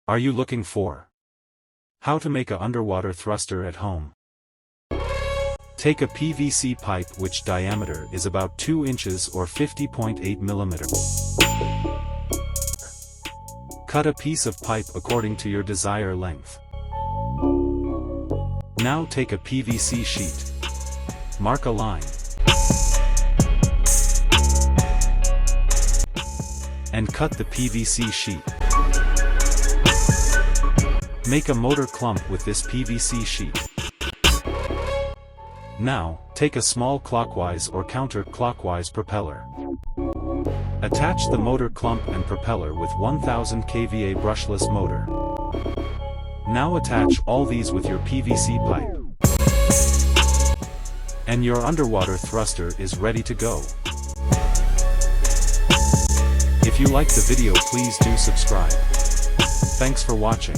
Are you looking for how to make a underwater thruster at home? Take a PVC pipe which diameter is about 2 inches or 50.8 millimeters. Cut a piece of pipe according to your desired length. Now take a PVC sheet. Mark a line. And cut the PVC sheet. Make a motor clump with this PVC sheet. Now, take a small clockwise or counterclockwise propeller. Attach the motor clump and propeller with 1000 kVA brushless motor. Now attach all these with your PVC pipe. And your underwater thruster is ready to go. If you like the video, please do subscribe. Thanks for watching.